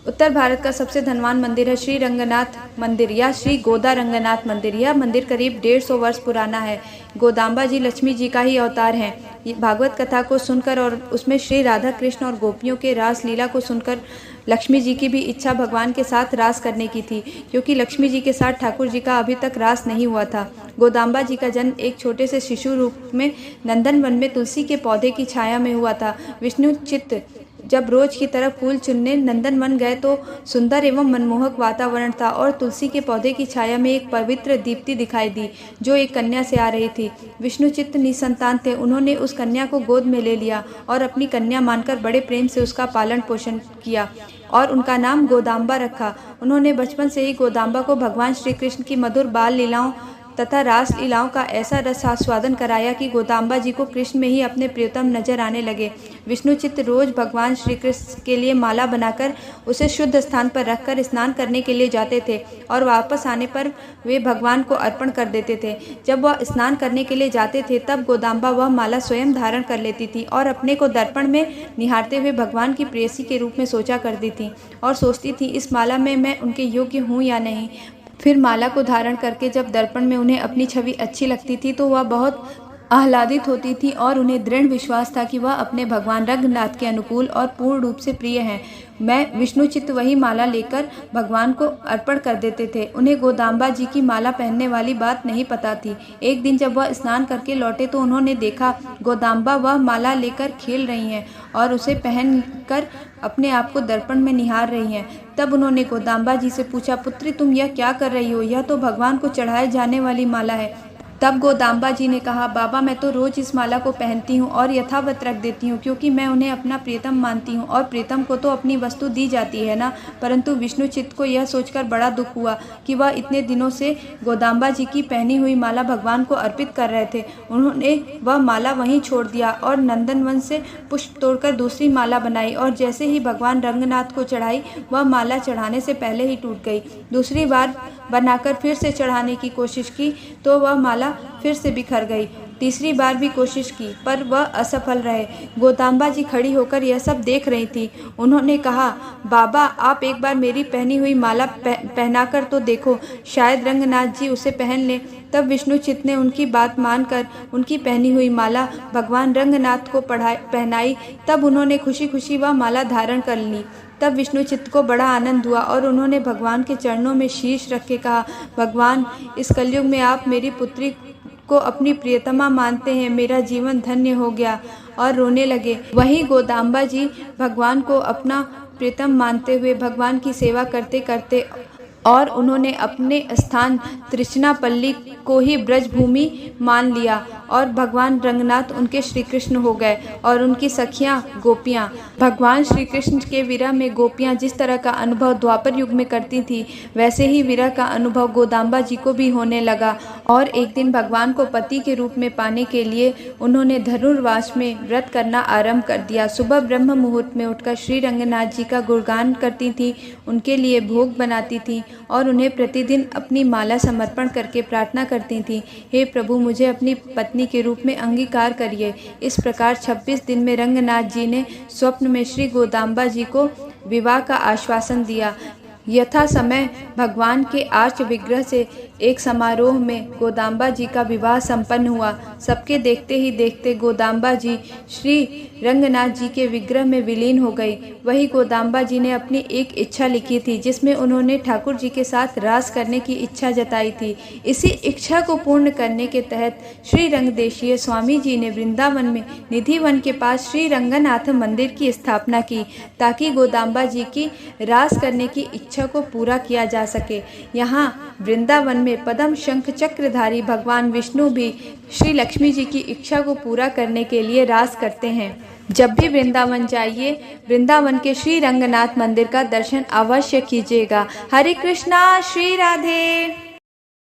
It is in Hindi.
उत्तर भारत का सबसे धनवान मंदिर है श्री रंगनाथ मंदिर या श्री गोदा रंगनाथ मंदिर। यह मंदिर करीब 150 वर्ष पुराना है। गोदाम्बा जी लक्ष्मी जी का ही अवतार हैं। भागवत कथा को सुनकर और उसमें श्री राधा कृष्ण और गोपियों के रास लीला को सुनकर लक्ष्मी जी की भी इच्छा भगवान के साथ रास करने की थी, क्योंकि लक्ष्मी जी के साथ ठाकुर जी का अभी तक रास नहीं हुआ था। गोदाम्बा जी का जन्म एक छोटे से शिशु रूप में नंदन वन में तुलसी के पौधे की छाया में हुआ था। विष्णु चित्त जब रोज की तरह फूल चुनने नंदन वन गए तो सुंदर एवं मनमोहक वातावरण था और तुलसी के पौधे की छाया में एक पवित्र दीप्ति दिखाई दी जो एक कन्या से आ रही थी। विष्णु चित्त निसंतान थे। उन्होंने उस कन्या को गोद में ले लिया और अपनी कन्या मानकर बड़े प्रेम से उसका पालन पोषण किया और उनका नाम गोदाम्बा रखा। उन्होंने बचपन से ही गोदाम्बा को भगवान श्री कृष्ण की मधुर बाल लीलाओं तथा रास लीलाओं का ऐसा रस आस्वादन कराया कि गोदाम्बा जी को कृष्ण में ही अपने प्रियतम नजर आने लगे। विष्णु चित्त रोज भगवान श्री कृष्ण के लिए माला बनाकर उसे शुद्ध स्थान पर रखकर स्नान करने के लिए जाते थे और वापस आने पर वे भगवान को अर्पण कर देते थे। जब वह स्नान करने के लिए जाते थे तब गोदाम्बा वह माला स्वयं धारण कर लेती थी और अपने को दर्पण में निहारते हुए भगवान की प्रेयसी के रूप में सोचा करती थी और सोचती थी इस माला में मैं उनके योग्य हूँ या नहीं। फिर माला को धारण करके जब दर्पण में उन्हें अपनी छवि अच्छी लगती थी तो वह बहुत आह्लादित होती थी और उन्हें दृढ़ विश्वास था कि वह अपने भगवान रंगनाथ के अनुकूल और पूर्ण रूप से प्रिय हैं। मैं विष्णु चित्त वही माला लेकर भगवान को अर्पण कर देते थे। उन्हें गोदाम्बा जी की माला पहनने वाली बात नहीं पता थी। एक दिन जब वह स्नान करके लौटे तो उन्होंने देखा गोदाम्बा वह माला लेकर खेल रही हैं और उसे पहनकर अपने आप को दर्पण में निहार रही हैं। तब उन्होंने गोदाम्बा जी से पूछा, पुत्री तुम यह क्या कर रही हो? यह तो भगवान को चढ़ाए जाने वाली माला है। तब गोदाम्बा जी ने कहा, बाबा मैं तो रोज इस माला को पहनती हूँ और यथावत रख देती हूँ क्योंकि मैं उन्हें अपना प्रियतम मानती हूँ और प्रियतम को तो अपनी वस्तु दी जाती है ना। परंतु विष्णु चित्त को यह सोचकर बड़ा दुख हुआ कि वह इतने दिनों से गोदाम्बा जी की पहनी हुई माला भगवान को अर्पित कर रहे थे। उन्होंने वह माला वहीं छोड़ दिया और नंदनवन से पुष्प तोड़कर दूसरी माला बनाई और जैसे ही भगवान रंगनाथ को चढ़ाई वह माला चढ़ाने से पहले ही टूट गई। दूसरी बार बनाकर फिर से चढ़ाने की कोशिश की तो वह माला फिर से बिखर गई। तीसरी बार भी कोशिश की पर वह असफल रहे। गोदाम्बा जी खड़ी होकर यह सब देख रही थी। उन्होंने कहा, बाबा आप एक बार मेरी पहनी हुई माला पहनाकर तो देखो, शायद रंगनाथ जी उसे पहन लें। तब विष्णु चित्त ने उनकी बात मानकर उनकी पहनी हुई माला भगवान रंगनाथ को पहनाई। तब उन्होंने खुशी खुशी वह माला धारण कर ली। तब विष्णु चित्त को बड़ा आनंद हुआ और उन्होंने भगवान के चरणों में शीश रख के कहा, भगवान इस कलयुग में आप मेरी पुत्री को अपनी प्रियतमा मानते हैं, मेरा जीवन धन्य हो गया और रोने लगे। वहीं गोदाम्बा जी भगवान को अपना प्रियतम मानते हुए भगवान की सेवा करते करते और उन्होंने अपने स्थान तृष्णापल्ली को ही ब्रजभूमि मान लिया और भगवान रंगनाथ उनके श्री कृष्ण हो गए और उनकी सखियां गोपियां। भगवान श्री कृष्ण के विरह में गोपियां जिस तरह का अनुभव द्वापर युग में करती थी वैसे ही विरह का अनुभव गोदाम्बा जी को भी होने लगा और एक दिन भगवान को पति के रूप में पाने के लिए उन्होंने धनुर्वास में व्रत करना आरंभ कर दिया। सुबह ब्रह्म मुहूर्त में उठकर श्री रंगनाथ जी का गुणगान करती थी, उनके लिए भोग बनाती थी और उन्हें प्रतिदिन अपनी माला समर्पण करके प्रार्थना करती थी, हे प्रभु मुझे अपनी पत्नी के रूप में अंगीकार करिए। इस प्रकार 26 दिन में रंगनाथ जी ने स्वप्न में श्री गोदाम्बा जी को विवाह का आश्वासन दिया। यथा समय भगवान के आर्च विग्रह से एक समारोह में गोदाम्बा जी का विवाह संपन्न हुआ। सबके देखते ही देखते गोदाम्बा जी श्री रंगनाथ जी के विग्रह में विलीन हो गई। वही गोदाम्बा जी ने अपनी एक इच्छा लिखी थी जिसमें उन्होंने ठाकुर जी के साथ रास करने की इच्छा जताई थी। इसी इच्छा को पूर्ण करने के तहत श्री रंगदेशीय स्वामी जी ने वृंदावन में निधिवन के पास श्री रंगनाथ मंदिर की स्थापना की ताकि गोदाम्बा जी की रास करने की इच्छा को पूरा किया जा सके। यहाँ वृंदावन में पद्म शंख चक्रधारी भगवान विष्णु भी श्री लक्ष्मी जी की इच्छा को पूरा करने के लिए रास करते हैं। जब भी वृंदावन जाइए वृंदावन के श्री रंगनाथ मंदिर का दर्शन अवश्य कीजिएगा। हरे कृष्णा, श्री राधे।